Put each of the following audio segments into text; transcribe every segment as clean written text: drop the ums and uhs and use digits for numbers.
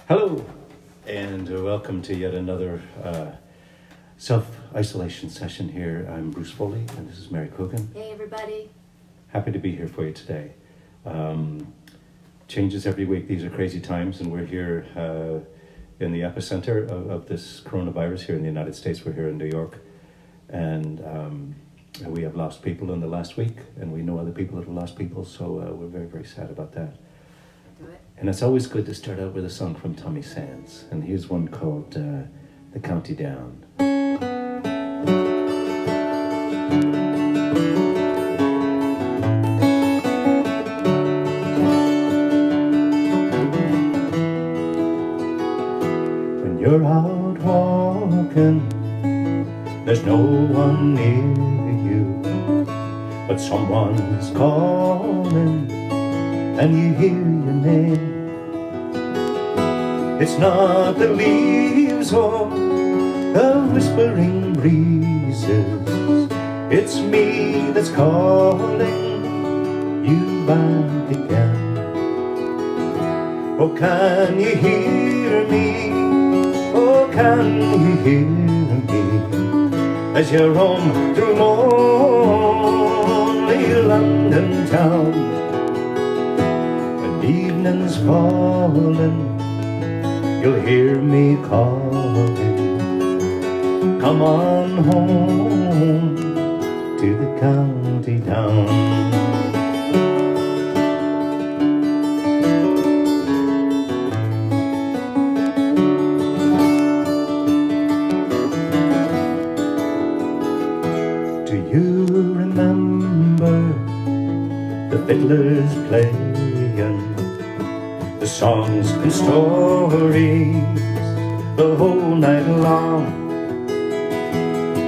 Hello, and welcome to yet another self-isolation session here. I'm Bruce Foley, and this is Mary Coogan. Hey, everybody. Happy to be here for you today. Changes every week. These are crazy times, and we're here in the epicenter of this coronavirus here in the United States. We're here in New York, and we have lost people in the last week, and we know other people that have lost people, so we're very, very sad about that. And it's always good to start out with a song from Tommy Sands, and here's one called The County Down. When you're out walking, there's no one near you, but someone's calling and you hear your name. It's not the leaves or the whispering breezes, it's me that's calling you back again. Oh, can you hear me? Oh, can you hear me as you roam through lonely London town? When evening's falling, you'll hear me calling, come on home to the county town. Do you remember the fiddlers playing the songs and stories the whole night long?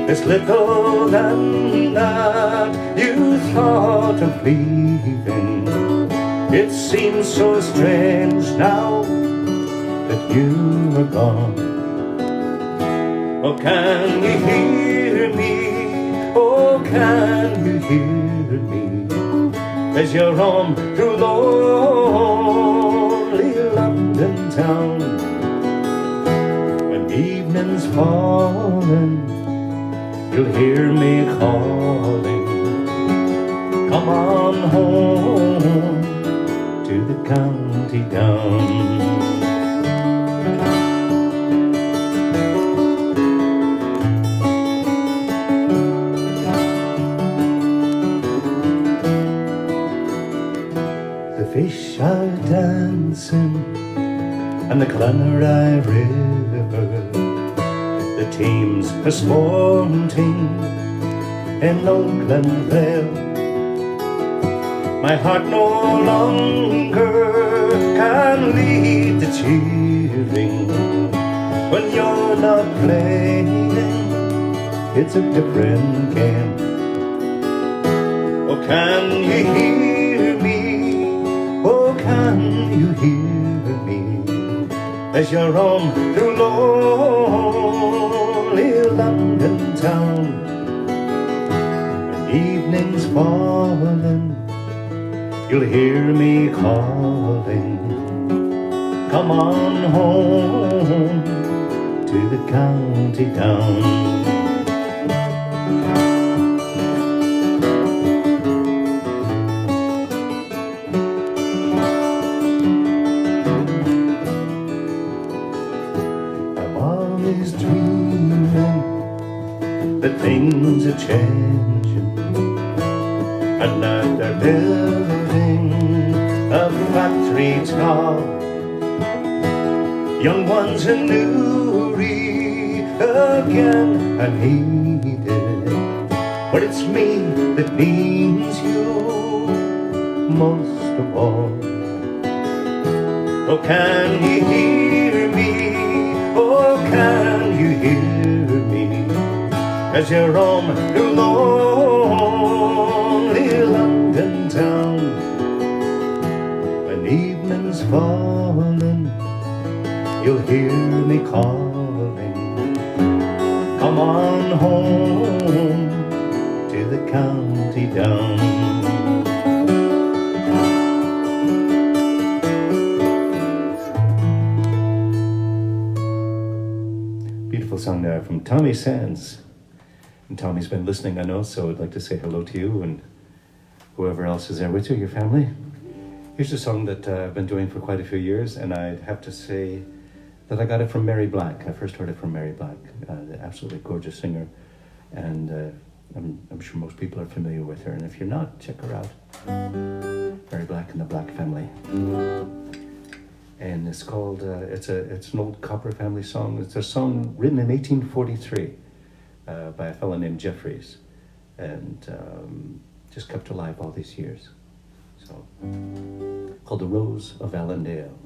It's little then that you thought of leaving. It seems so strange now that you are gone. Oh, can you hear me? Oh, can you hear me as you roam through lonely London town? When evening's falling, you'll hear me calling, come on home to the county town. The fish are dancing and the Clancy River, the teams are sporting in Allendale. My heart no longer can lead the cheering when you're not playing. It's a different game. Oh, can you hear me? Oh, can you hear me as you roam through lonely London town? When evening's falling, you'll hear me calling, come on home to the county town. That things are changing and that they're building a factory tall. Young ones in Newry again are needed, but it's me that needs you most of all. Oh, can you hear me? Oh, can you hear me as you roam through lonely London town? When evening's falling, you'll hear me calling, come on home to the county down. Beautiful song there from Tommy Sands. And Tommy's been listening, I know, so I'd like to say hello to you and whoever else is there with you, your family. Here's a song that I've been doing for quite a few years, and I'd have to say that I got it from Mary Black. I first heard it from Mary Black, the absolutely gorgeous singer, and I'm sure most people are familiar with her, and if you're not, check her out. Mary Black and the Black Family. And it's called, it's an old Copper family song. It's a song written in 1843 by a fellow named Jeffries, and just kept alive all these years. So, called The Rose of Allendale.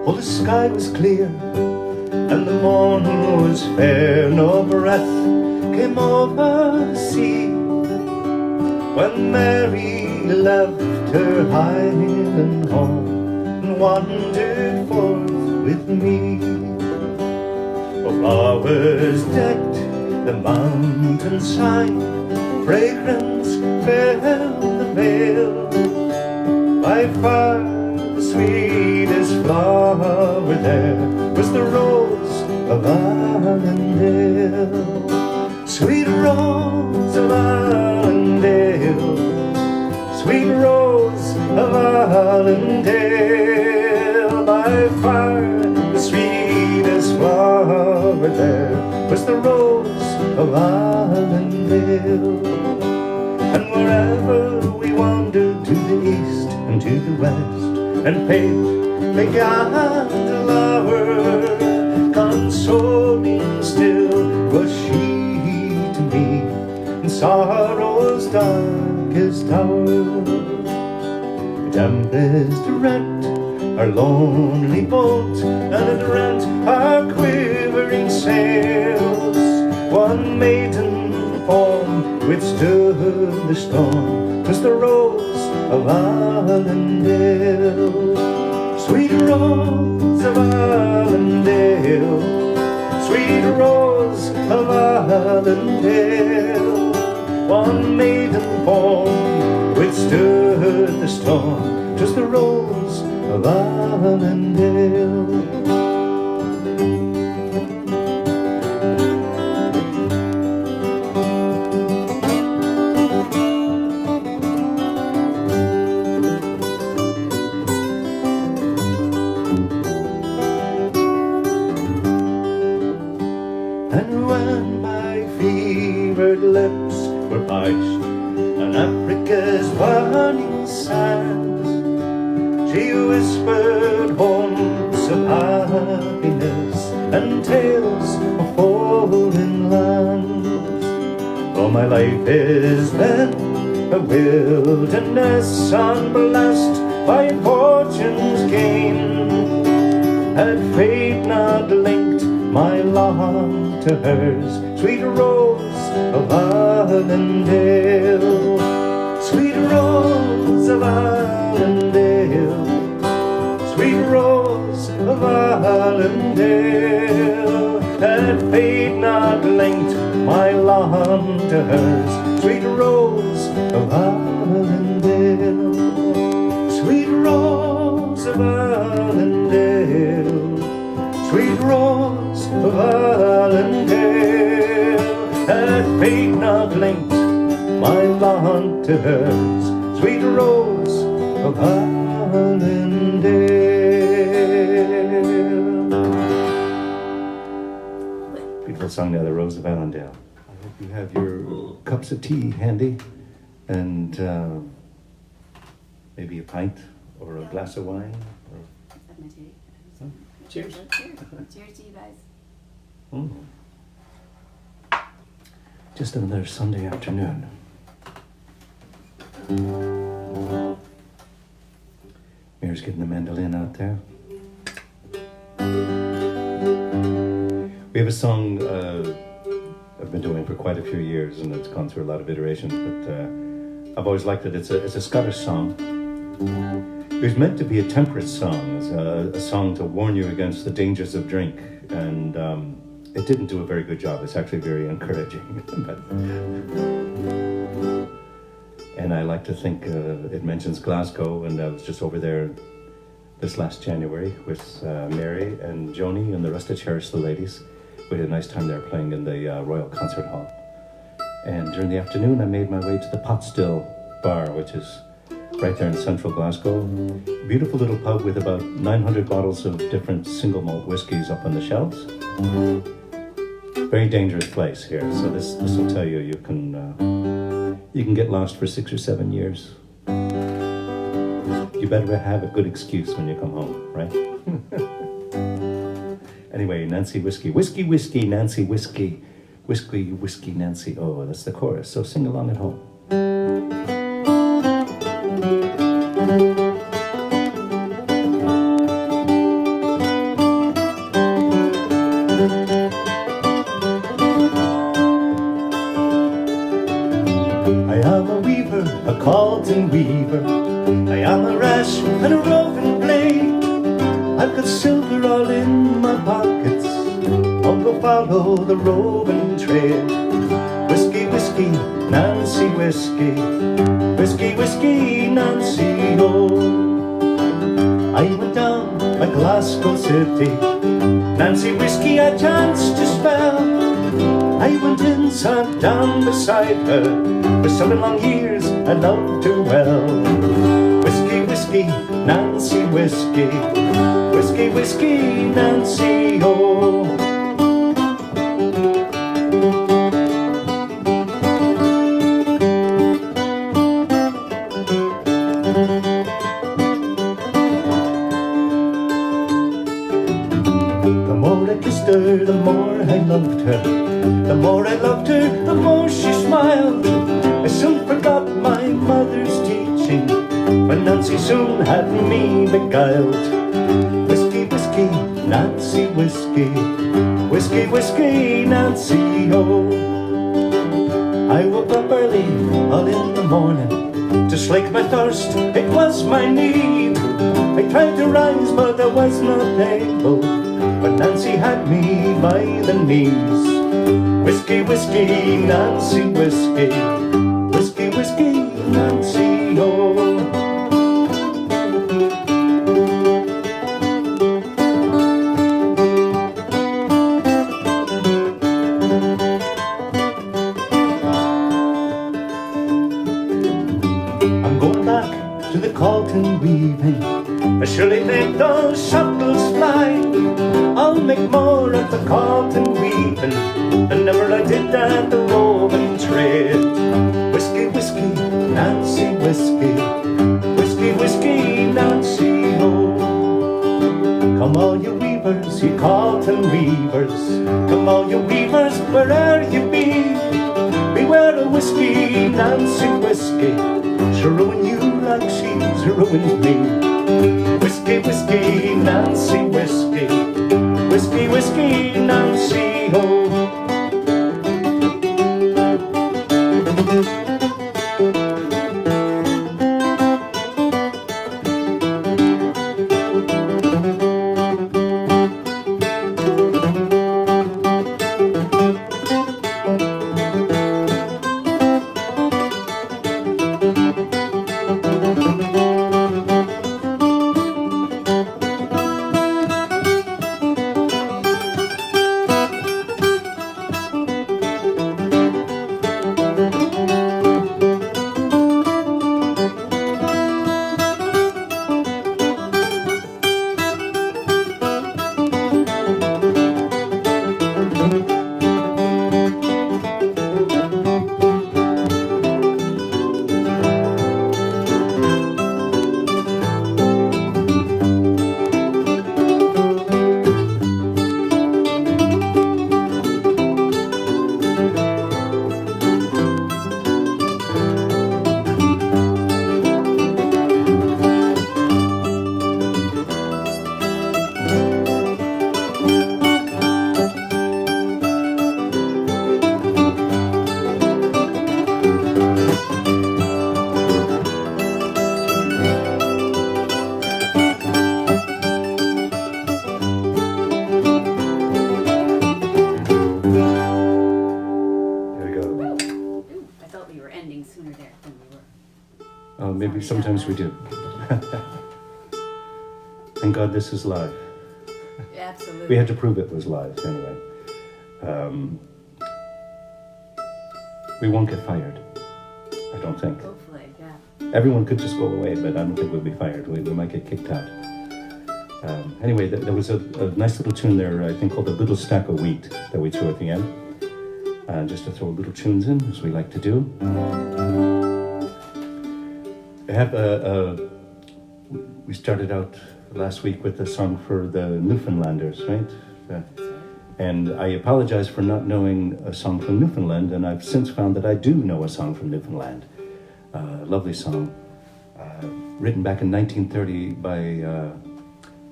Oh, the sky was clear, and the morn was fair. No breath came over the sea when Mary left her Highland home and wandered forth with me. Flowers decked the mountainside, fragrance filled the vale. By far the sweetest flower there was the rose of Allendale. Sweet rose of Allendale, sweet rose of Allendale. By far the sweetest flower there was the rose of Allendale. And wherever we wandered to the east and to the west, and paid the candelabra, consoling still was she to me in sorrow's darkest hour. The tempest wrecked our lonely boat, and it rent our quivering sails. One maiden form withstood the storm, 'twas the rose of Allendale. Sweet rose of Allendale, sweet rose of Allendale. One maiden form withstood the storm, 'twas the rose of Allendale. And when my fevered lips were parched on Africa's burning sands, she whispered homes of happiness and tales of foreign lands. Though my life is then a wilderness, unblessed by fortune's gain, had fate not linked my lot to hers, sweet rose of Allendale. Sweet rose of Allendale, sweet rose of Allendale. Had fate not linked my lot to hers, sweet rose of Allendale. Sweet rose of Allendale, sweet rose of Allendale. Had fate not linked my lot to hers, sweet rose of Allendale. Beautiful song there, The Rose of Allendale. I hope you have your cups of tea handy, and maybe a pint or a glass of wine. Or... Cheers. Cheers to you guys. Mm. Just another Sunday afternoon. Mary's getting the mandolin out there. We have a song I've been doing for quite a few years, and it's gone through a lot of iterations, but I've always liked it. It's a Scottish song. It was meant to be a temperate song, a song to warn you against the dangers of drink, and it didn't do a very good job. It's actually very encouraging. And I like like to think it mentions Glasgow, and I was just over there this last January with Mary and Joni and the rest of Cherish the Ladies. We had a nice time there playing in the Royal Concert Hall. And during the afternoon, I made my way to the Pot Still Bar, which is right there in central Glasgow. Beautiful little pub with about 900 bottles of different single malt whiskies up on the shelves. Very dangerous place here, so this will tell you you can get lost for 6 or 7 years. You better have a good excuse when you come home, right? Anyway, Nancy Whiskey. Whiskey, whiskey, Nancy Whiskey. Whiskey, whiskey, Nancy. Oh, that's the chorus, so sing along at home. I am a weaver, a Calton weaver. I am a rash and a roving blade. I've got silver all in my pockets. I'll go follow the roving trade. Whiskey, whiskey, Nancy Whiskey. Whiskey, whiskey, Nancy, oh. I went down by Glasgow City. Nancy Whiskey I chanced to spell. I went in, sat down beside her. For 7 long years I loved her well. Whiskey, whiskey, Nancy Whiskey. Whiskey, whiskey, Nancy, oh. The more I kissed her, the more I loved her. The more I loved her, the more she smiled. I soon forgot my mother's teaching, but Nancy soon had me beguiled. Whiskey, whiskey, Nancy Whiskey. Whiskey, whiskey, Nancy, oh. I woke up early, all in the morning, to slake my thirst, it was my need. I tried to rise, but I was not able, but Nancy had me by the knees. Whiskey, whiskey, Nancy Whiskey. Whiskey, whiskey, Nancy, oh. I'm going back to the Calton weaving. I surely make those shuttles fly. I'll make more of the Calton weaving than ever I did at the roving trade. Whiskey, whiskey, Nancy Whiskey. Whiskey, whiskey, Nancy, oh. Come all you weavers, you Calton weavers. Come all you weavers, where'er you be. Beware of whiskey, Nancy Whiskey. She'll ruin you like she's ruined me. Whiskey, whiskey, Nancy Whiskey. Whiskey, whiskey, Nancy, oh. Sooner there than we were. Oh, maybe sometimes we do. Thank God this is live. Absolutely. We had to prove it was live anyway. We won't get fired, I don't think. Hopefully, yeah. Everyone could just go away, but I don't think we'll be fired. We might get kicked out. Anyway, there was a nice little tune there, I think, called The Little Stack of Wheat that we threw at the end. Just to throw little tunes in, as we like to do. I have we started out last week with a song for the Newfoundlanders, right? And I apologize for not knowing a song from Newfoundland, and I've since found that I do know a song from Newfoundland. Lovely song, written back in 1930 by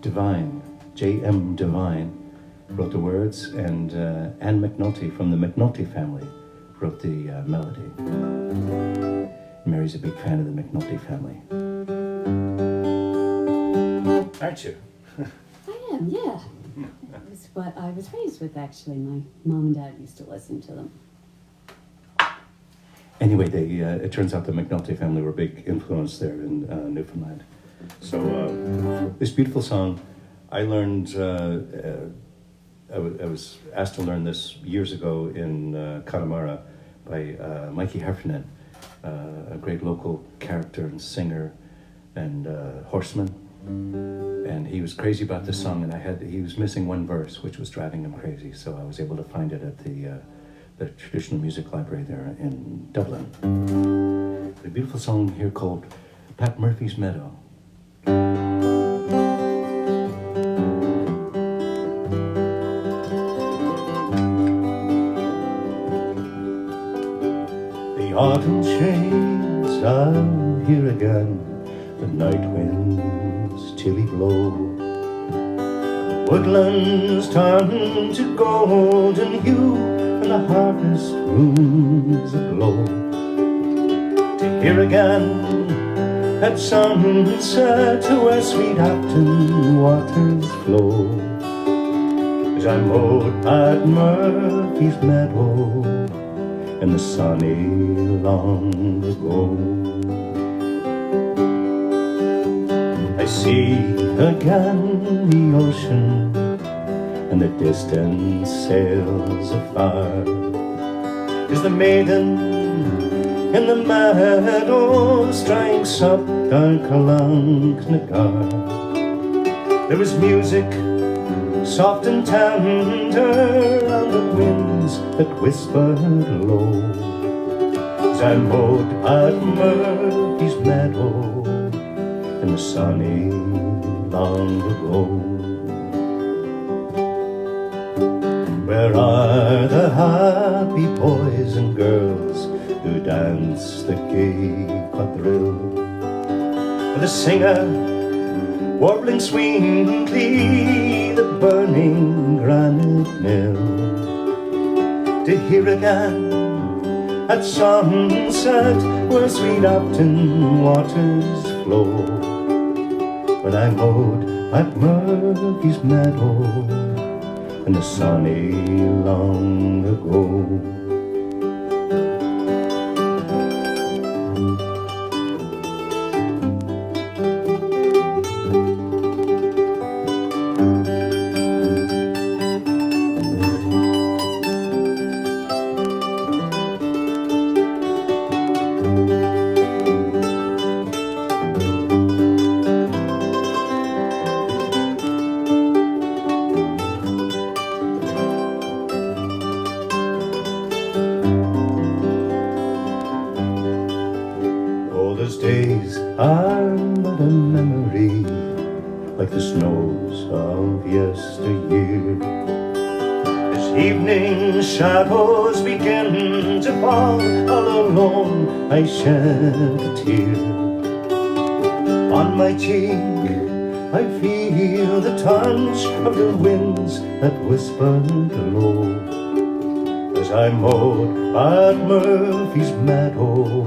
Devine, J.M. Devine, wrote the words, and Anne McNulty from the McNulty family wrote the melody. Mary's a big fan of the McNulty family. Aren't you? I am, yeah. That was what I was raised with, actually. My mom and dad used to listen to them. Anyway, it turns out the McNulty family were a big influence there in Newfoundland. So this beautiful song, I learned, I was asked to learn this years ago in Connemara by Mikey Heffernan, a great local character and singer and horseman. And he was crazy about this song, and he was missing one verse, which was driving him crazy. So I was able to find it at the Traditional Music Library there in Dublin. A beautiful song here called Pat Murphy's Meadow. The autumn shades are here again, the night winds chilly blow. Woodlands turn to golden hue, and the harvest moon's aglow. To hear again at sunset where sweet Afton waters flow, as I mowed at Murphy's meadow in the sunny long ago. I see again the ocean and the distant sails afar, is the maiden in the meadow strikes up dark along Nagar. There was music soft and tender on the winds that whispered low, as I mowed at Murphy's meadow in the sunny long ago. Where are the happy boys and girls who dance the gay quadrille? The singer warbling sweetly the burning granite mill, to hear again at sunset where sweet Afton waters flow, when I mowed at Murphy's meadow in the sunny long ago. Days are but a memory, like the snows of yesteryear. As evening shadows begin to fall, all alone I shed a tear. On my cheek I feel the touch of the winds that whispered low, as I mowed at Murphy's meadow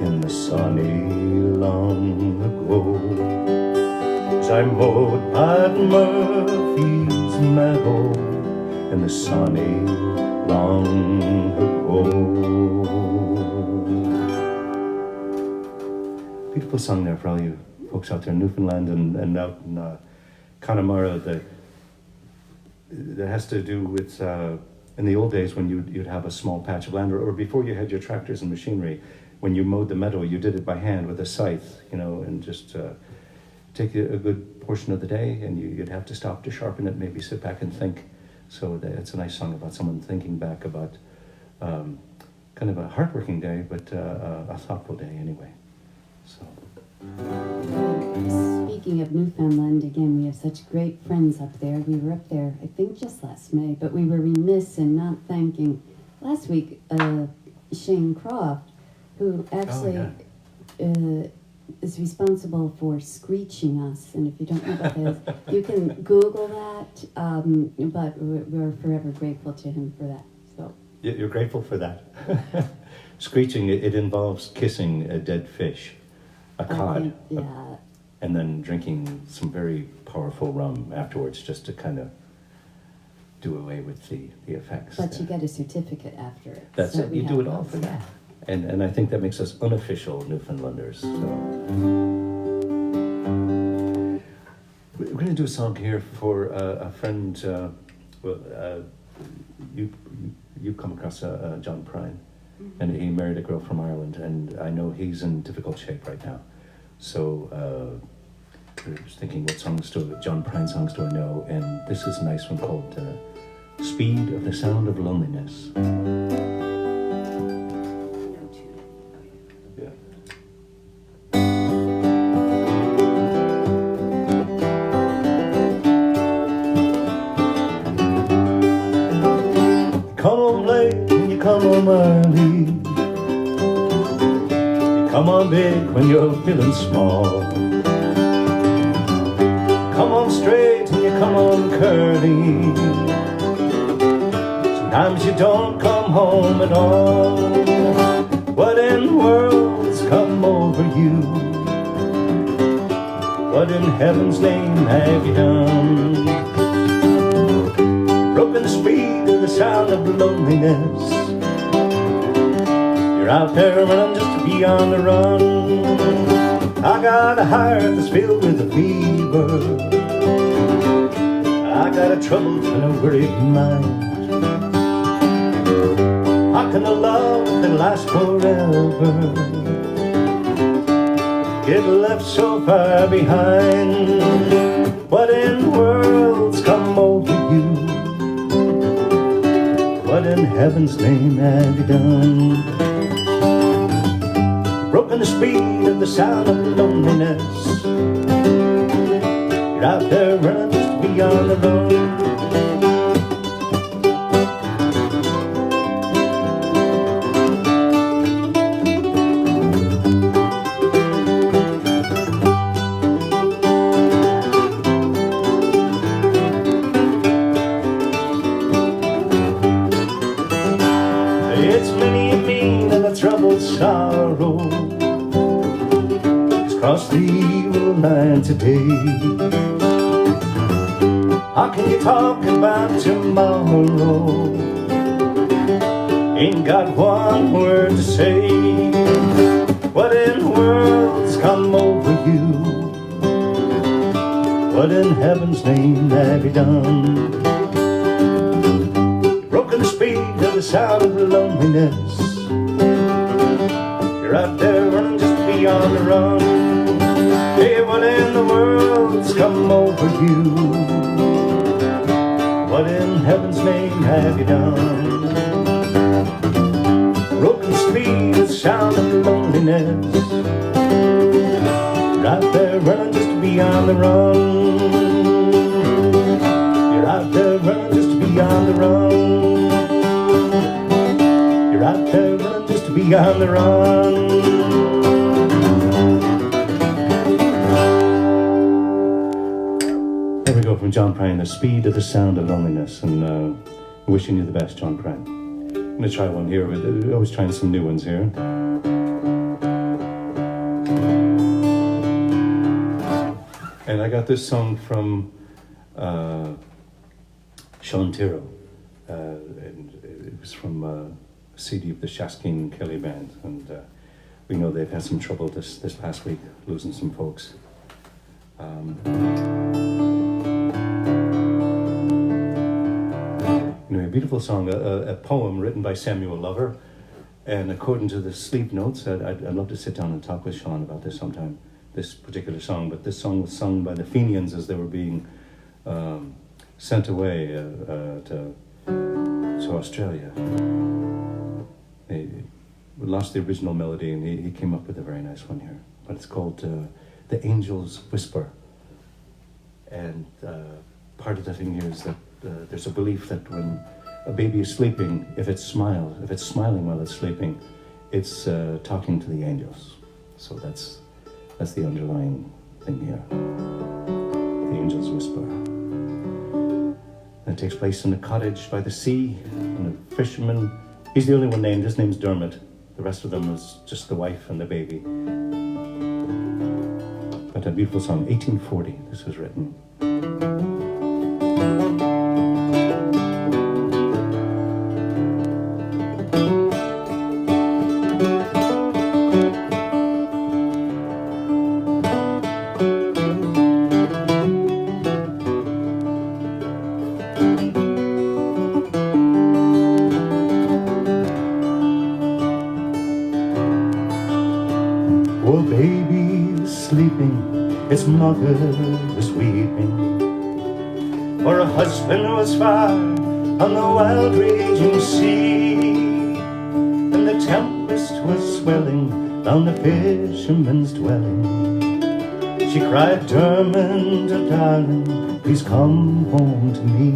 in the sunny long ago, as I mowed at Murphy's meadow in the sunny long ago. Beautiful song there for all you folks out there in Newfoundland and out in Connemara. That has to do with in the old days when you'd have a small patch of land, or before you had your tractors and machinery, when you mowed the meadow, you did it by hand with a scythe, and just take a good portion of the day, and you'd have to stop to sharpen it, maybe sit back and think. So it's a nice song about someone thinking back about kind of a hardworking day, but a thoughtful day anyway. So. Speaking of Newfoundland, again, we have such great friends up there. We were up there, I think, just last May, but we were remiss in not thanking last week Shane Croft, who actually is responsible for screeching us. And if you don't know what that is, you can Google that. But we're forever grateful to him for that. So You're grateful for that. Screeching, it involves kissing a dead fish, a cod, yeah. And then drinking some very powerful rum afterwards, just to kind of do away with the effects. But you get a certificate after it. That's so it. You do it all for that. And I think that makes us unofficial Newfoundlanders. So. We're going to do a song here for a friend. You've come across John Prine, and he married a girl from Ireland, and I know he's in difficult shape right now. So we're just thinking, what John Prine songs do I know? And this is a nice one called "Speed of the Sound of Loneliness." Come home early, you come on big when you're feeling small. Come on straight and you come on curly. Sometimes you don't come home at all. What in the world's come over you? What in heaven's name have you done? You've broken the speed of the sound of loneliness. You're out there running just to be on the run. I got a heart that's filled with a fever. I got a troubled and a worried mind. How can a love that lasts forever get left so far behind? What in the world's come over you? What in heaven's name have you done? Broken the speed of the sound of loneliness. You're out there running just to be on the road. It's many a mean and a troubled sorrow cross the evil line today. How can you talk about tomorrow? Ain't got one word to say. What in the world's come over you? What in heaven's name have you done? You've broken the speed of the sound of loneliness. You're out there running just to be on the run. Hey, what in the world's come over you? What in heaven's name have you done? Broken speed, the sound of loneliness. You're out there running just to be on the run. You're out there running just to be on the run. You're out there running just to be on the run. There we go from John Prine, The Speed of the Sound of Loneliness, and wishing you the best, John Prine. I'm going to try one here, but always trying some new ones here. And I got this song from Sean Tiro, and it was from a CD of the Shaskeen Kelly Band, and we know they've had some trouble this past week, losing some folks. Anyway, a beautiful song, a poem written by Samuel Lover, and according to the sleep notes, I'd love to sit down and talk with Sean about this sometime, this particular song, but this song was sung by the Fenians as they were being sent away to Australia. They lost the original melody, and he came up with a very nice one here, but it's called The Angel's Whisper. And part of the thing here is that there's a belief that when a baby is sleeping, if it's smiling while it's sleeping, it's talking to the angels. So that's the underlying thing here. The Angel's Whisper. And it takes place in a cottage by the sea, and a fisherman, he's the only one named, his name's Dermot. The rest of them is just the wife and the baby. But a beautiful song, 1840, this was written. His mother was weeping, for a husband was far on the wild raging sea, and the tempest was swelling down the fisherman's dwelling. She cried, Dermot, darling, please come home to me.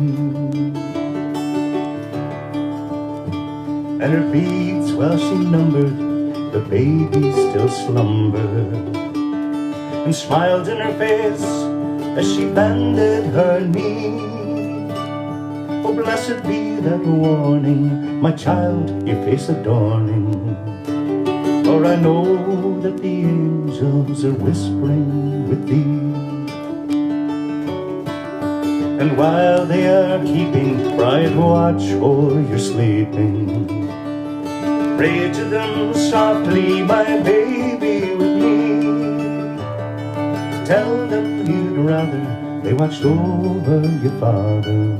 And her beads, well, she numbered, the baby still slumbered, and smiled in her face as she bended her knee. Oh, blessed be that warning, my child, your face adorning, for I know that the angels are whispering with thee. And while they are keeping bright watch o'er your sleeping, pray to them softly, my baby, with me. Tell them you'd rather they watched over your father,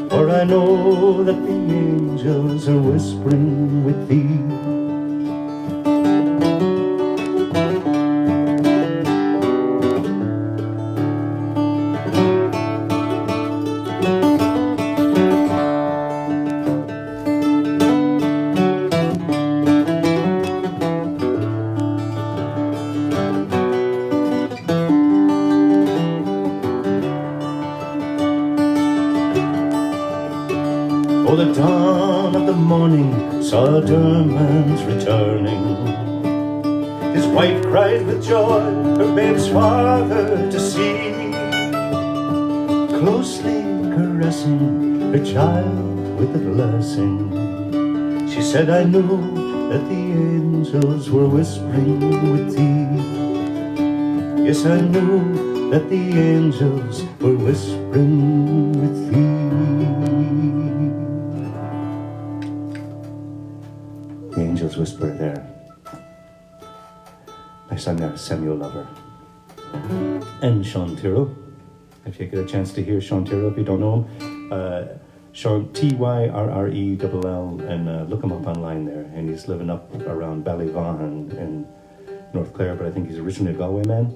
for I know that the angels are whispering with thee. Oh, the dawn of the morning saw Dermot returning. His wife cried with joy, her babe's father to see, closely caressing her child with a blessing. She said, I knew that the angels were whispering with thee. Yes, I knew that the angels were whispering with thee. The Angel's Whisper there. I sang there Samuel Lover. And Sean Tyrrell. If you get a chance to hear Sean Tyrrell, if you don't know him. Sean, Tyrrell, and look him up online there. And he's living up around Ballyvaughan in North Clare, but I think he's originally a Galway man.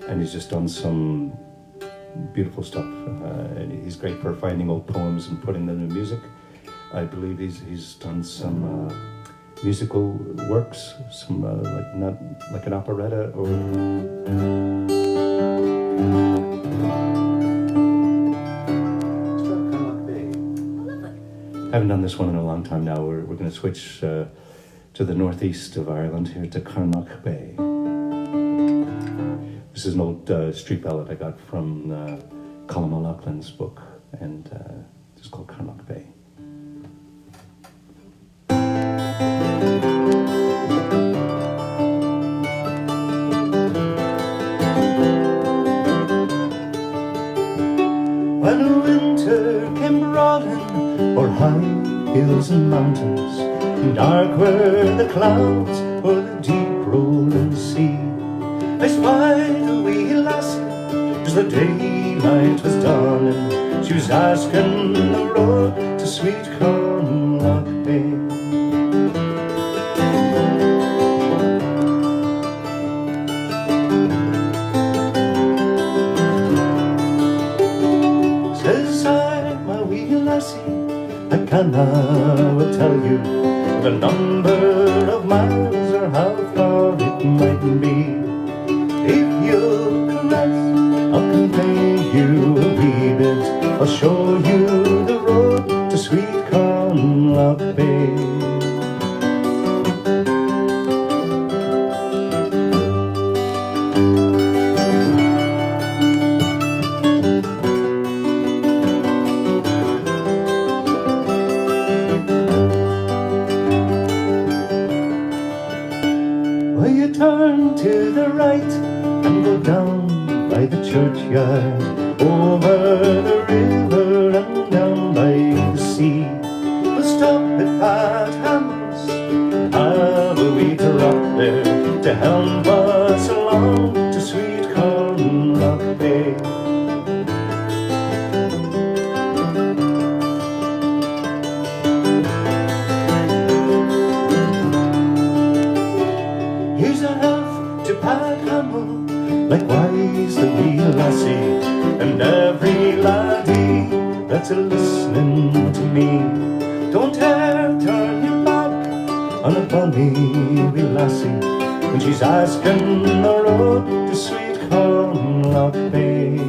And he's just done some beautiful stuff. And he's great for finding old poems and putting them in music. I believe he's done some musical works, some like not like an operetta or. It's from Carnloch Bay. Oh, lovely. Haven't done this one in a long time now. We're going to switch to the northeast of Ireland here to Carnloch Bay. This is an old street ballad I got from Colm O'Loughlin's book, and it's called Carnloch Bay. When winter came brawling o'er high hills and mountains, Dark were the clouds o'er the deep rolling sea. I spied a wee lassie as the daylight was dawning. She was asking the road to sweet Carnloch Bay. Says I, my wee lassie, I cannot tell you the number of miles or how far it might be. If you'll caress, I'll convey you a wee bit. I'll show you the road to sweet Carnloch Bay. Well, you turn to the right and go down by the churchyard, over the river and down by the sea. We'll stop at Pat Ham's, have a wee drop there to help us along to sweet Carnloch Bay. Here's a health to Pat Hamill, likewise the wee lassie, and every laddie that's a-listening to me. Don't dare turn your back on a bonny wee lassie when she's asking the road to sweet Carnloch Bay.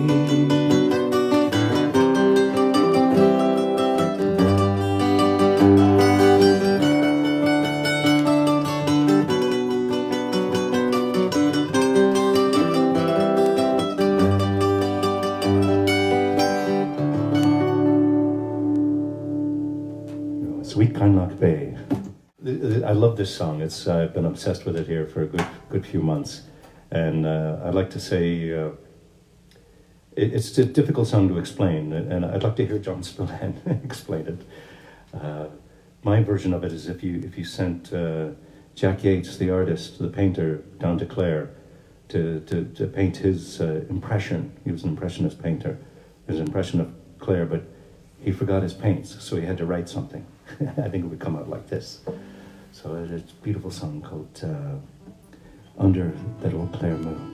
Sweet Carnloch Bay. I love this song. I've been obsessed with it here for a good few months, and I'd like to say it's a difficult song to explain, and I'd like to hear John Spillane explain it. My version of it is if you sent Jack Yates, the artist, the painter, down to Clare to paint his impression. He was an impressionist painter. His impression of Clare, but he forgot his paints, so he had to write something. I think it would come out like this. So it's a beautiful song called Under That Old Clare Moon.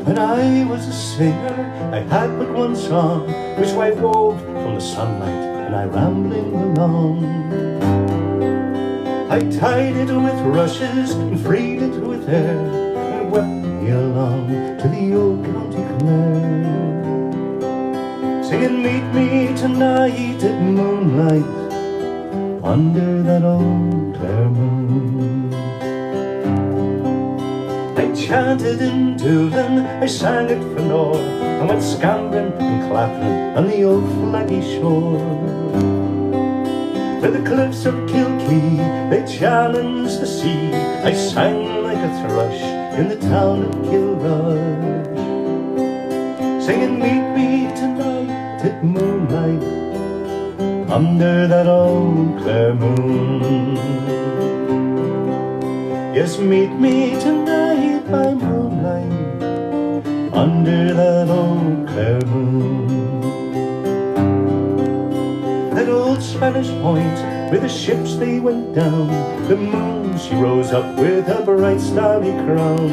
When I was a singer, I had but one song, which I wove from the sunlight, and I rambling along. I tied it with rushes and freed it with air, and wept me along to the old County Clare, singing, meet me tonight at moonlight, under that old Clare moon. I chanted in Doolin, I sang it for Nor, I went scambling and clapping on the old flaggy shore. To the cliffs of Kilkee, they challenged the sea, I sang like a thrush in the town of Kilrush, singing, meet me tonight at moonlight, under that old Clare moon. Yes, meet me tonight by moonlight, under that old Clare moon. That old Spanish point, where the ships they went down, the moon she rose up with a bright starry crown.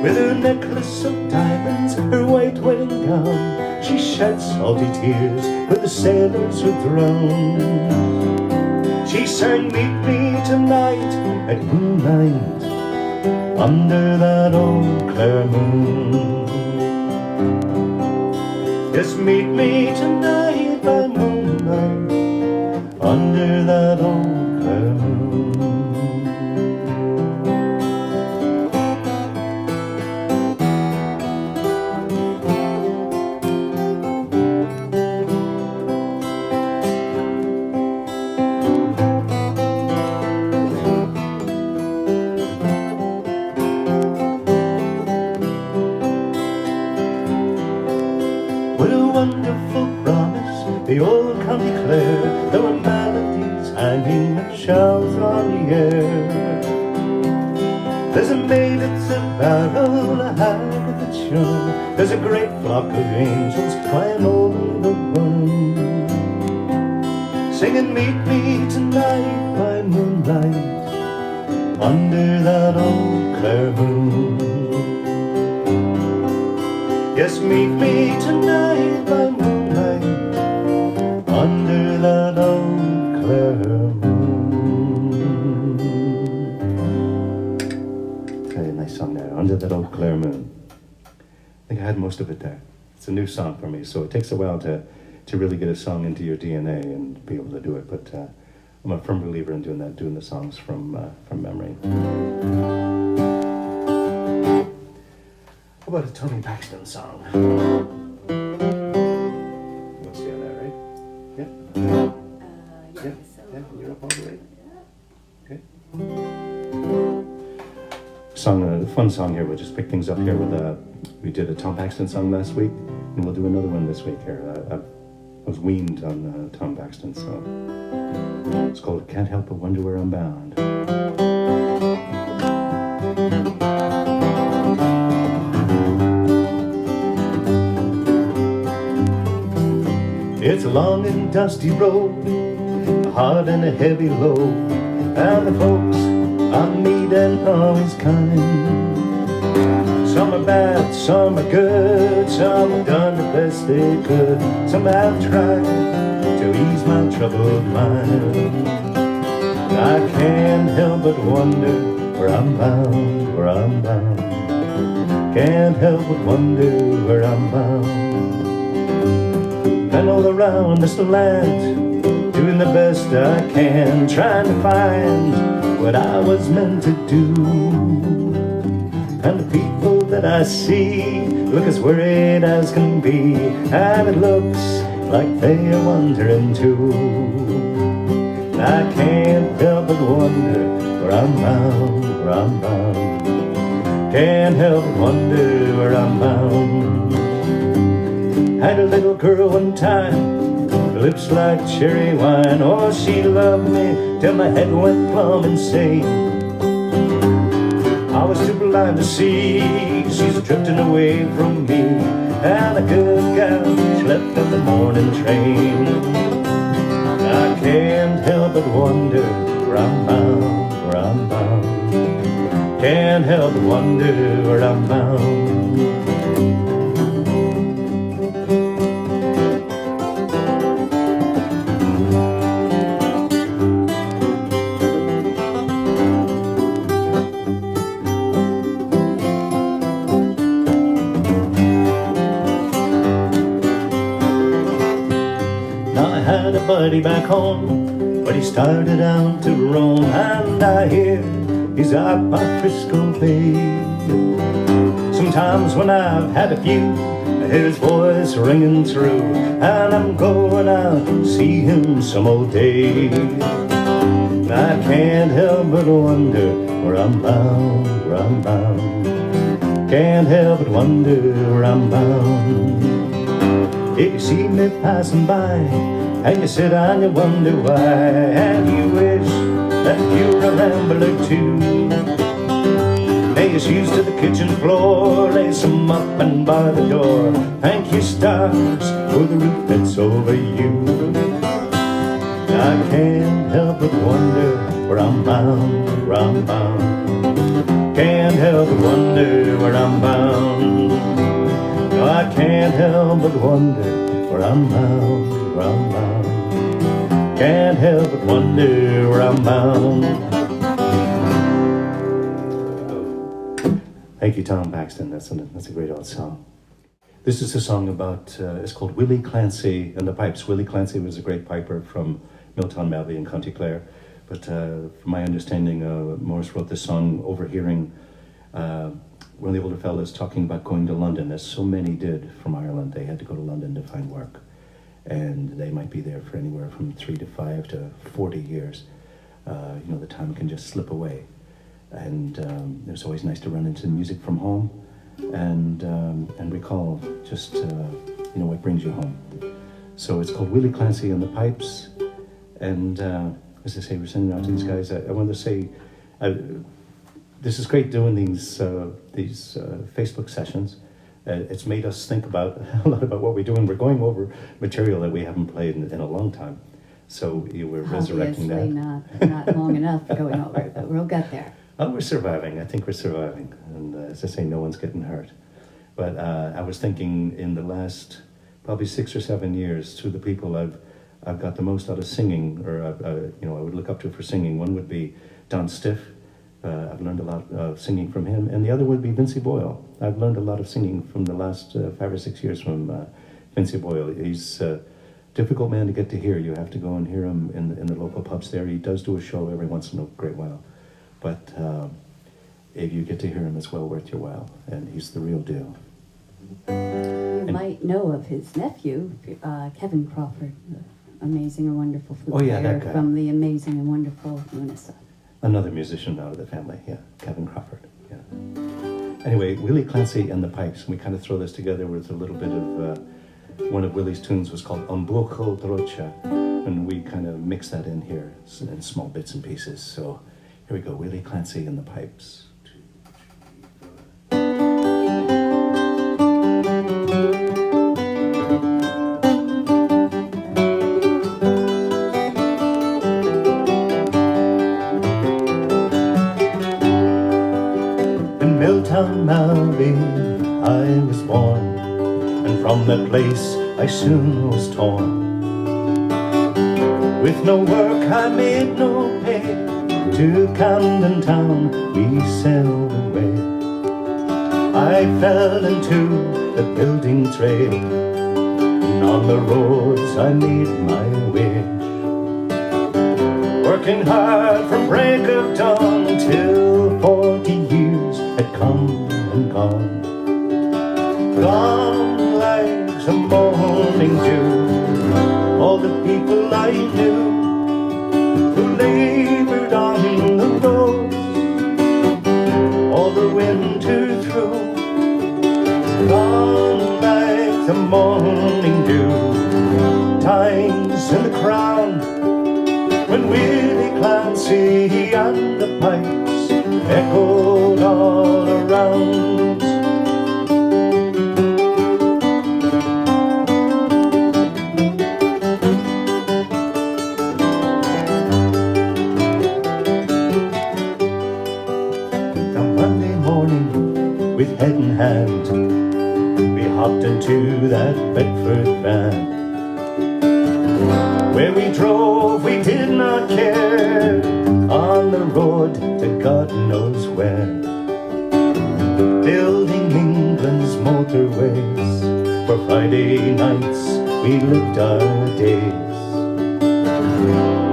With her necklace of diamonds, her white wedding gown, she shed salty tears for the sailors who drowned. She sang, meet me tonight at moonlight, under that old Clare moon. Yes, meet me tonight by moonlight, under that old Clare moon. There's a maid that's about all I have with the charm. There's a great flock of angels flying over the run, singing, meet me tonight by moonlight under that old Clare moon. Yes, meet me tonight by moonlight under that old Clare moon. Very nice song there, Under That Old Clare Moon. I think I had most of it there. It's a new song for me, so it takes a while to really get a song into your DNA and be able to do it, but I'm a firm believer in doing that, doing the songs from memory. How about a Tony Paxton song? You want to stay on that, right? Yeah? Yeah, so. Yeah, you're up all the way? Okay. Song, a fun song here. We'll just pick things up here with we did a Tom Paxton song last week, and we'll do another one this week here. I was weaned on Tom Paxton, so it's called Can't Help But Wonder Where I'm Bound. It's a long and dusty road, a hard and a heavy load, and the folks I meet ain't always kind. Some are bad, some are good, some have done the best they could, some have tried to ease my troubled mind. I can't help but wonder where I'm bound, where I'm bound. Can't help but wonder where I'm bound. And all around this land, doing the best I can, trying to find what I was meant to do. And the people that I see look as worried as can be, and it looks like they are wondering too. I can't help but wonder where I'm bound, where I'm bound. Can't help but wonder where I'm bound. Had a little girl one time, lips like cherry wine. Oh, she loved me till my head went plumb insane. I was too blind to see she's drifting away from me, and a good gal she left on the morning train. I can't help but wonder where I'm bound, where I'm bound. Can't help but wonder where I'm bound. Buddy back home, but he started out to roam, and I hear he's out by Frisco Bay. Sometimes when I've had a few, I hear his voice ringing through, and I'm going out to see him some old day. I can't help but wonder where I'm bound, where I'm bound. Can't help but wonder where I'm bound. If you see me passing by, and you sit down, you wonder why, and you wish that you remember too. Lay your shoes to the kitchen floor, lace them up and bar the door. Thank you, stars, for the roof that's over you. I can't help but wonder where I'm bound, where I'm bound. Can't help but wonder where I'm bound. No, I can't help but wonder where I'm bound, where I'm bound. Can't help but wonder where I'm bound. Thank you, Tom Paxton. That's a great old song. This is a song about, it's called Willie, Clancy and the Pipes. Willie Clancy was a great piper from Milltown Malbay in County Clare. But from my understanding, Morris wrote this song overhearing one of the older fellas talking about going to London, as so many did from Ireland. They had to go to London to find work. And they might be there for anywhere from 3 to 5 to 40 years. The time can just slip away. And it's always nice to run into music from home and recall just, what brings you home. So it's called Willie, Clancy and the Pipes. And as I say, we're sending out to these guys. I want to say, this is great doing these Facebook sessions. It's made us think about a lot about what we're doing. We're going over material that we haven't played in a long time. So you were resurrecting that. Obviously not long enough going over it, but we'll get there. Oh, we're surviving. I think we're surviving. And as I say, no one's getting hurt. But I was thinking in the last probably 6 or 7 years, two of the people I've got the most out of singing, or I would look up to for singing. One would be Don Stiff. I've learned a lot of singing from him. And the other would be Vincey Boyle. I've learned a lot of singing from the last 5 or 6 years from Vincey Boyle. He's a difficult man to get to hear. You have to go and hear him in the local pubs there. He does do a show every once in a great while. But if you get to hear him, it's well worth your while. And he's the real deal. You might know of his nephew, Kevin Crawford, the amazing and wonderful flute player that guy. from the amazing and wonderful Lunasa. Another musician out of the family, yeah, Kevin Crawford, yeah. Anyway, Willie, Clancy and the Pipes, we kind of throw this together with a little bit of, one of Willie's tunes was called Umbucho Drocha, and we kind of mix that in here in small bits and pieces. So here we go, Willie, Clancy and the Pipes. I was born, and from that place I soon was torn. With no work I made no pay, to Camden town we sailed away. I fell into the building trade, and on the roads I made my wage. Working hard from break of dawn till 40 years had come and gone. Gone like the morning dew, all the people I knew who labored on the roads all the winter through. Gone like the morning dew, times in the crown when Willie, Clancy and the Pipes echoed all around. With head in hand, we hopped into that Bedford van. Where we drove, we did not care, on the road to God knows where. Building England's motorways, for Friday nights we lived our days.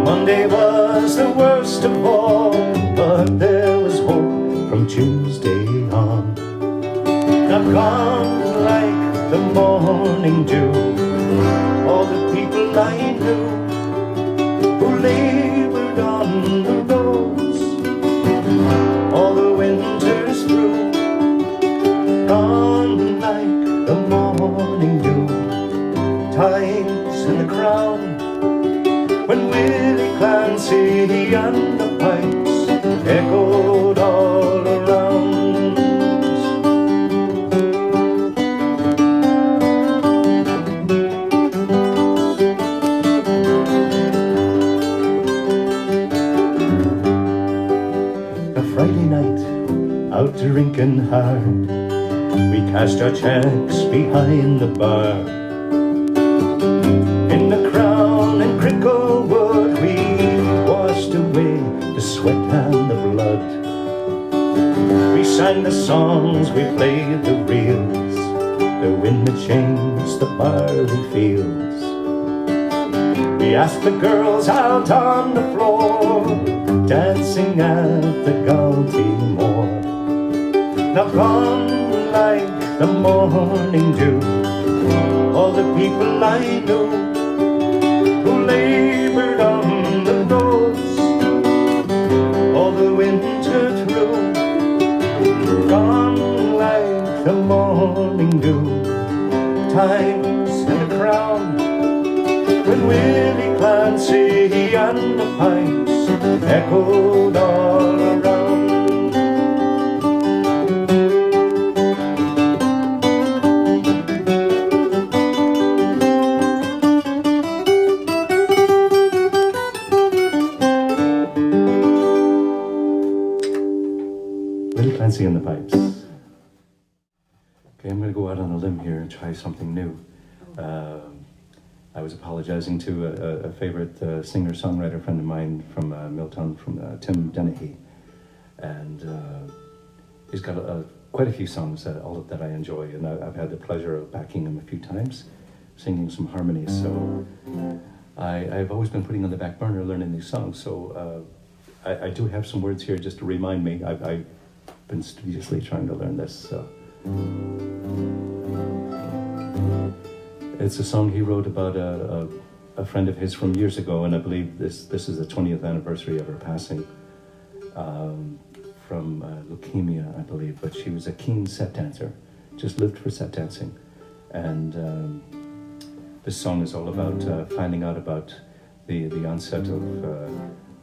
Monday was the worst of all, but there was hope from Tuesday on. I've gone like the morning dew, all the people I knew who labored on the roads all the winters through. Gone like the morning dew, times in the crown when Willie, Clancy and the Pipes echoed all around. Out drinking hard, we cashed our checks behind the bar. In the Crown and Cricklewood we washed away the sweat and the blood. We sang the songs, we played the reels, the wind that changed the barley fields. We asked the girls out on the floor, dancing at the Galtymore. Now gone like the morning dew, all the people I knew who labored on the roads all the winter through. Gone like the morning dew, times in the crown when Willie, Clancy and the Pipes echoed all around. times. Okay, I'm going to go out on a limb here and try something new. I was apologizing to a favorite singer-songwriter friend of mine from Milltown, from Tim Dennehy, and he's got quite a few songs that I enjoy, and I've had the pleasure of backing him a few times, singing some harmonies. So I've always been putting on the back burner learning these songs. So I do have some words here just to remind me. I've been studiously trying to learn this. So. It's a song he wrote about a friend of his from years ago, and I believe this is the 20th anniversary of her passing from leukemia, I believe. But she was a keen set dancer, just lived for set dancing. And this song is all about finding out about the onset of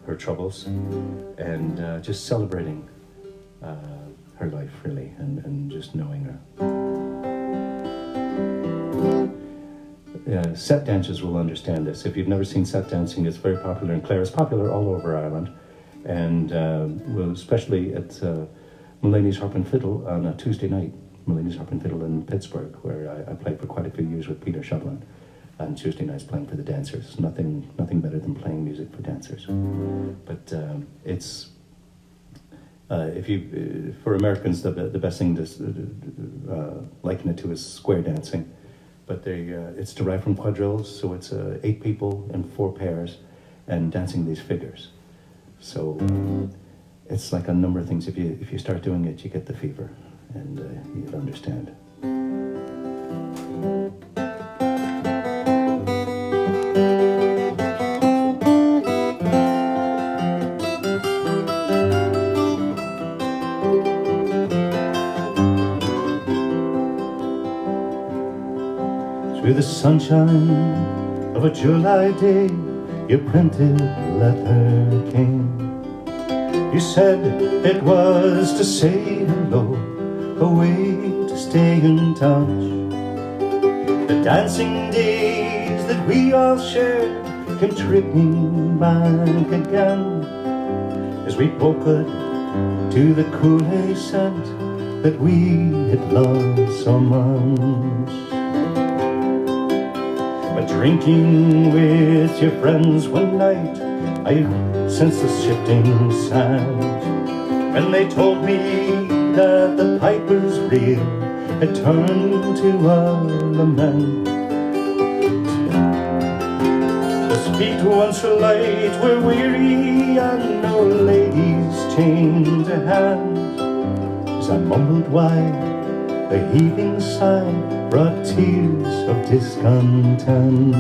her troubles and just celebrating her life, really, and just knowing her. Set dancers will understand this. If you've never seen set dancing, it's very popular in Clare. It's popular all over Ireland, and well, especially at Mulaney's Harp and Fiddle on a Tuesday night. Mulaney's Harp and Fiddle in Pittsburgh, where I played for quite a few years with Peter Shovlin, and Tuesday nights playing for the dancers. Nothing better than playing music for dancers. But it's if you for Americans, the best thing to liken it to is square dancing. But it's derived from quadrilles, so it's 8 people in 4 pairs and dancing these figures. So it's like a number of things. If you start doing it, you get the fever, and you'll understand. Through the sunshine of a July day, your printed letter came. You said it was to say hello, a way to stay in touch. The dancing days that we all shared came tripping back again, as we polkaed to the Kool-Aid scent that we had loved so much. But drinking with your friends one night, I sensed the shifting sand, when they told me that the piper's reel had turned to a lament. The feet once light were weary, and no ladies chained a hand. As I mumbled why, the heaving sigh brought tears of discontent.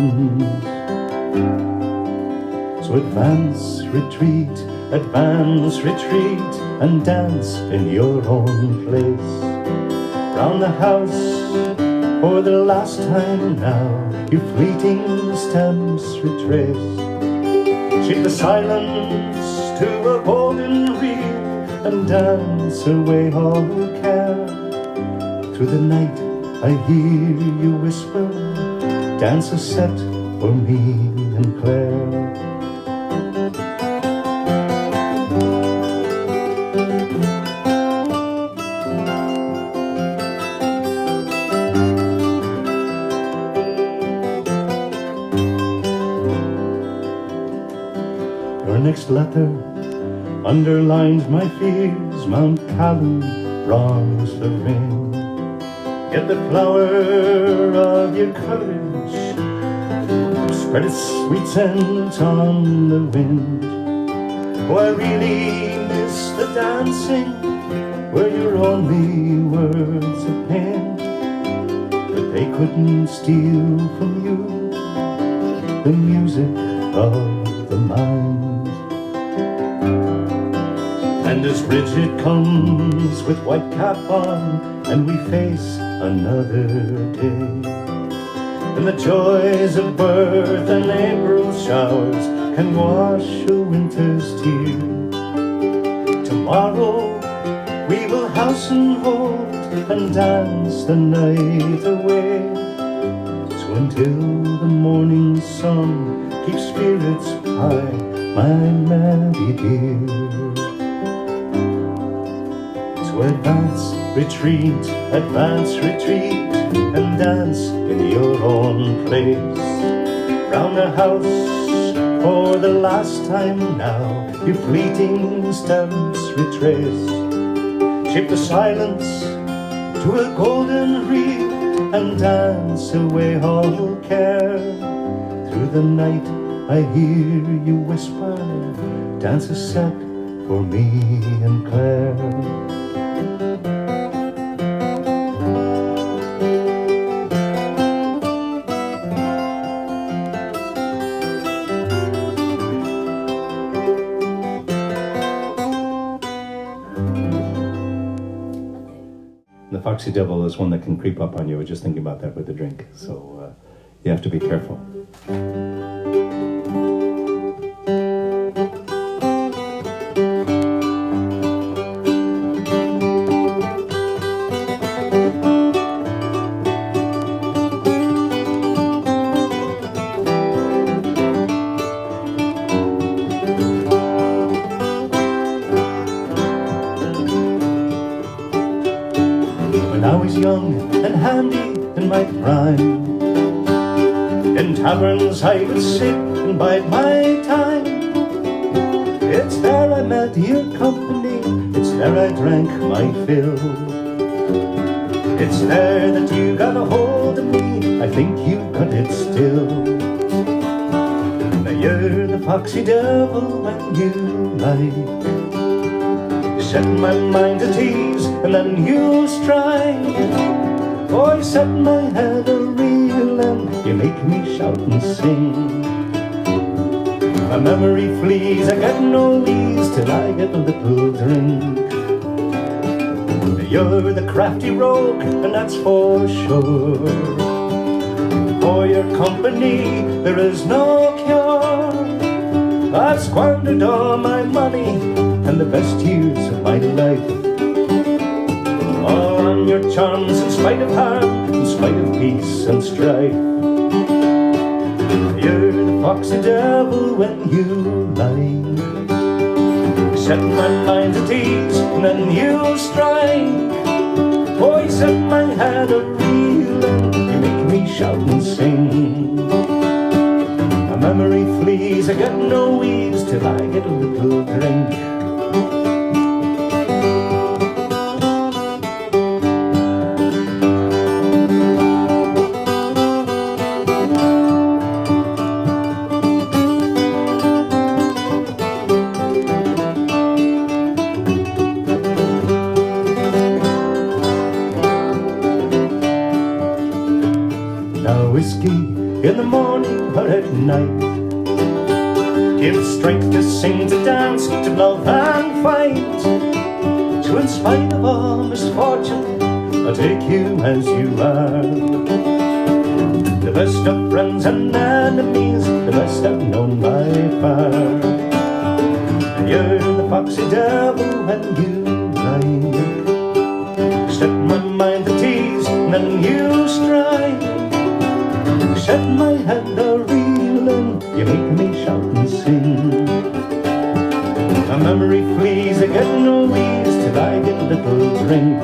So advance, retreat, and dance in your own place. Round the house for the last time now, your fleeting steps retrace. Shape the silence to a golden reel, and dance away all care. Through the night I hear you whisper, dance a set for me and Clare. Your next letter underlines my fears. Mount Callum bronze the ring. Yet the flower of your courage spread its sweet scent on the wind. Oh, I really miss the dancing where your only words of pain, but they couldn't steal from you the music of the mind. And as Bridget comes with white cap on, and we face another day, and the joys of birth and April showers can wash a winter's tear. Tomorrow we will house and hold and dance the night away. So until the morning sun keeps spirits high, my Maddie dear. So So advance, retreat, and dance in your own place. Round the house for the last time now, your fleeting steps retrace. Shape the silence to a golden reel and dance away all care. Through the night I hear you whisper, dance a set for me and Clare. The Foxy Devil is one that can creep up on you. I was just thinking about that with the drink, so you have to be careful. When I was young and handy in my prime, in taverns I would sit and bide my time. It's there I met your company, it's there I drank my fill. It's there that you got a hold of me, I think you got it still. Now you're the Foxy Devil when you like. Set my mind at ease and then you strike. Boy, set my head a reel and you make me shout and sing. My memory flees, I get no ease till I get a little drink. You're the crafty rogue and that's for sure. For your company there is no cure. I've squandered all my money and the best years of my life, all on your charms in spite of harm, in spite of peace and strife. You're the Foxy Devil when you lie. Set my mind at ease and then you strike. Boy, set my head a reel and you make me shout and sing. My memory flees, I get no ease till I get a little drink. Now whiskey in the morning or at night gives strength to sing, to dance, to love and fight. So in spite of all misfortune, I'll take you as you are. The best of friends and enemies, the best I've known by far. You're the Foxy Devil when you lie. Set my mind at ease and then you strike. Set my head a reeling, you make me shout and sing. My memory flees, I get no ease till I get a little drink.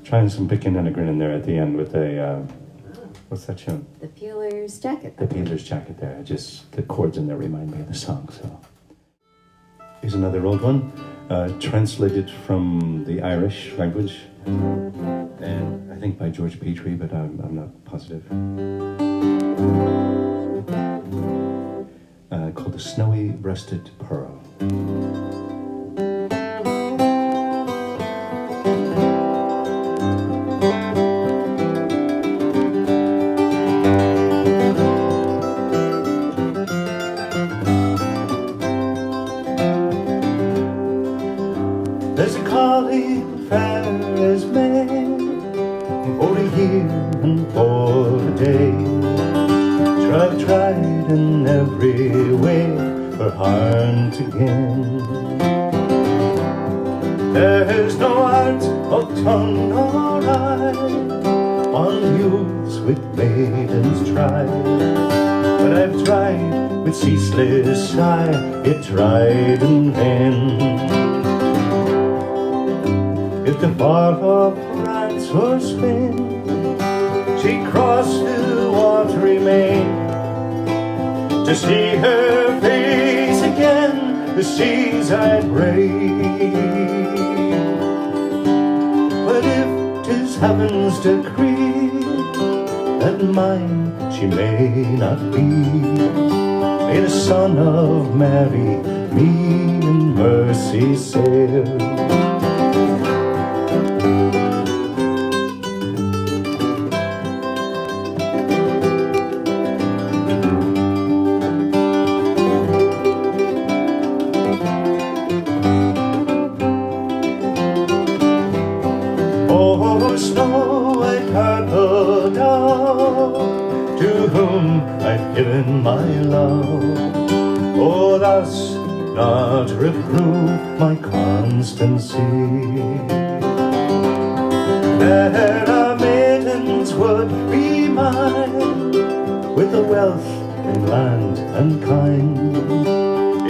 Trying some picking and a grin in there at the end with a, what's that tune? The Peeler's Jacket. The Peeler's Jacket there. Just the chords in there remind me of the song. So here's another old one, translated from the Irish language, and I think by George Petrie, but I'm not positive. Called The Snowy Breasted Pearl. for a day. Sure, I've tried in every way for heart again. There's no art of tongue nor eye on youths with maidens try. But I've tried with ceaseless sigh, yet tried in vain. If the far off France or Spain she crossed the watery main, to see her face again the seas I'd brave. But if 'tis heaven's decree that mine she may not be, may the Son of Mary me in mercy save. Snow-white purple dove, to whom I've given my love, oh, thus not reprove my constancy. There are maidens would be mine, with the wealth and land and kind,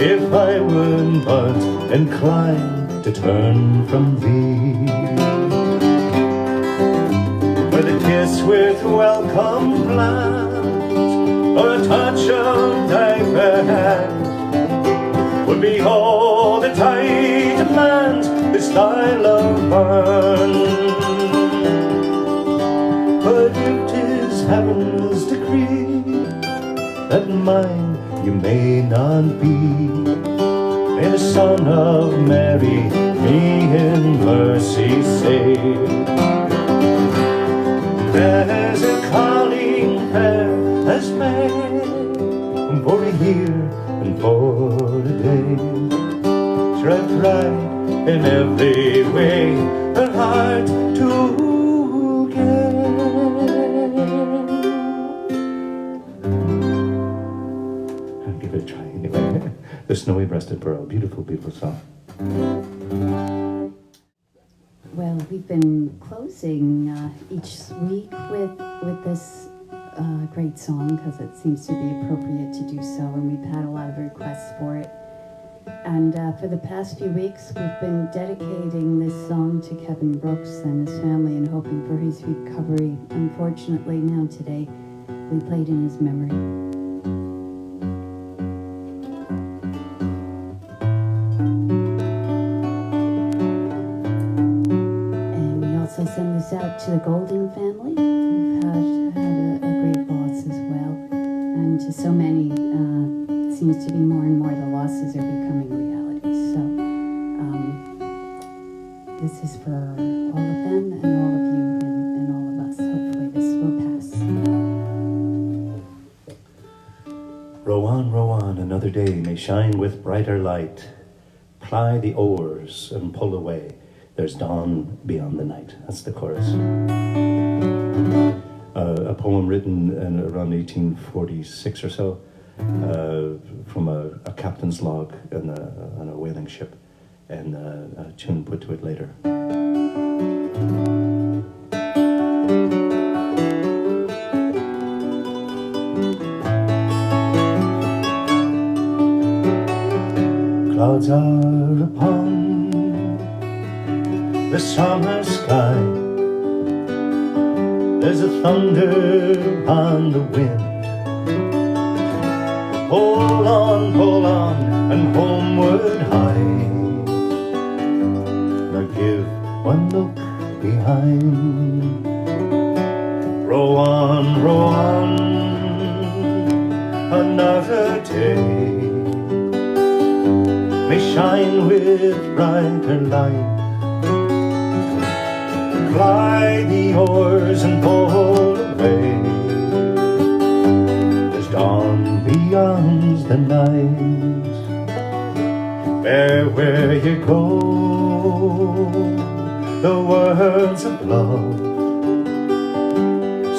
if I were but inclined to turn from thee. With a kiss with welcome glance, or a touch of thy fair hand, would be all that I demand, this thy love burn. But if 'tis heaven's decree that mine you may not be, may the Son of Mary me in mercy save. There's a calling fair as made for a year and for a day. Sure, I've tried in every way her heart to gain. I'll give it a try anyway. The Snowy Breasted Pearl, beautiful, beautiful song. Well, we've been closing each week with this great song because it seems to be appropriate to do so, and we've had a lot of requests for it. And for the past few weeks, we've been dedicating this song to Kevin Brooks and his family and hoping for his recovery. Unfortunately, now today, we played in his memory. Send this out to the Golding family, who've had a great loss as well, and to so many. It seems to be more and more the losses are becoming reality. So this is for all of them and all of you and all of us. Hopefully this will pass. Row on, another day may shine with brighter light. Ply the oars and pull away. There's dawn beyond the night. That's the chorus. A poem written in around 1846 or so, from a captain's log on a whaling ship, and a tune put to it later. Clouds are upon the summer sky. There's a thunder on the wind. Pull on, and homeward hie. Now give one look behind. Row on, another day may shine with brighter light. Ply the oars and pull away. There's dawn beyond the night. Where you go, the words of love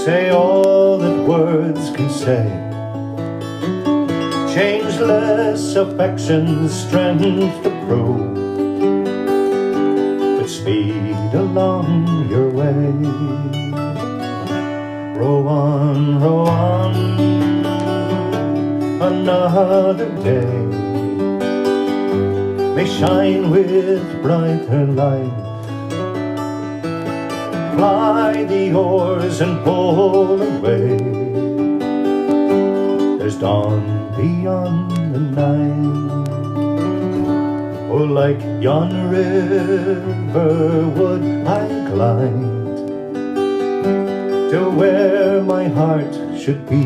say all words can say. Changeless affection, strength to prove, with speed along your way. Row on, another day may shine with brighter light. Ply the oars and pull away. There's dawn beyond the night. Oh, like yon river would I glide to where my heart should be.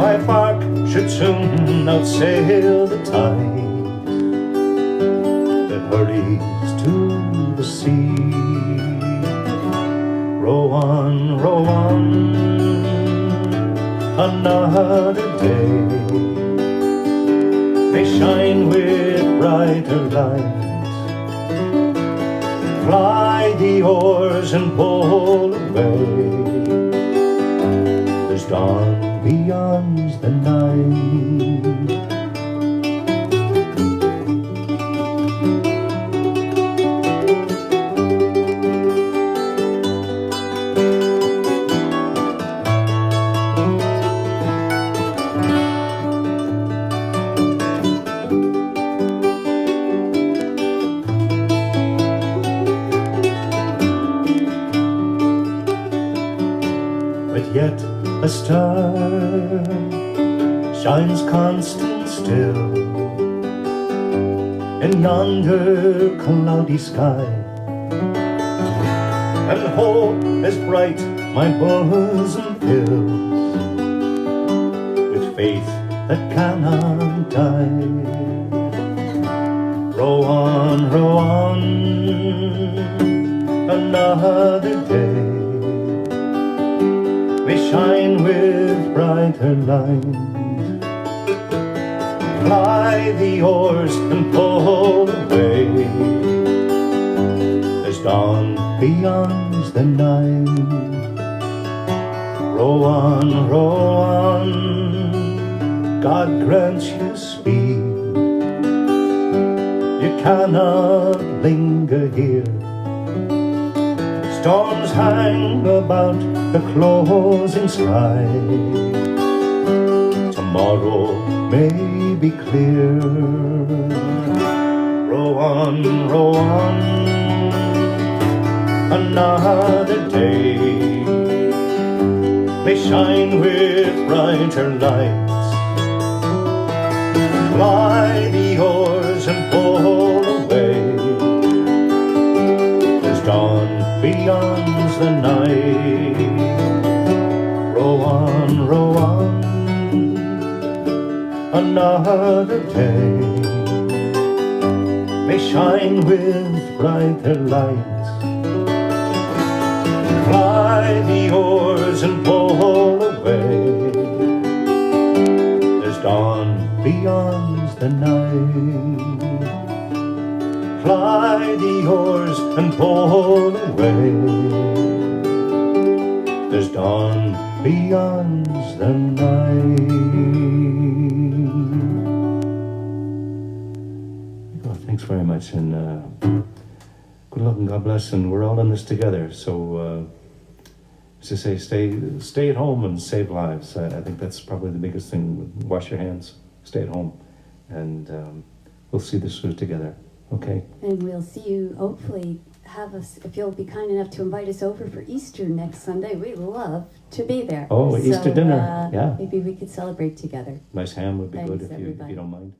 My bark should soon outsail the tide that hurries to the sea. Row on, another day may shine with brighter light. Ply the oars and pull away. There's dawn beyond the night. Yet a star shines constant still in yonder cloudy sky, and hope as bright my bosom fills with faith that cannot die. Row on, another day may shine with brighter light. Ply the oars and pull away. There's dawn beyond the night. Row on, God grants you speed. You cannot linger here. Storms hang about the closing sky. Tomorrow may be clear. Row on, another day may shine with brighter lights. Ply the oars and pull away. There's dawn beyond the night. Row on, another day may shine with brighter lights. Ply the oars and pull away. There's dawn beyond the night. Ply the oars and pull away. There's dawn beyond the night. Oh, thanks very much, and good luck and God bless, and we're all in this together. So, as I say, stay at home and save lives. I think that's probably the biggest thing. Wash your hands, stay at home, and we'll see this through together. Okay. And we'll see you, hopefully, if you'll be kind enough to invite us over for Easter next Sunday. We'd love to be there. Oh, Easter dinner, yeah. Maybe we could celebrate together. Nice ham would be Thanks, good if you everybody. don't mind.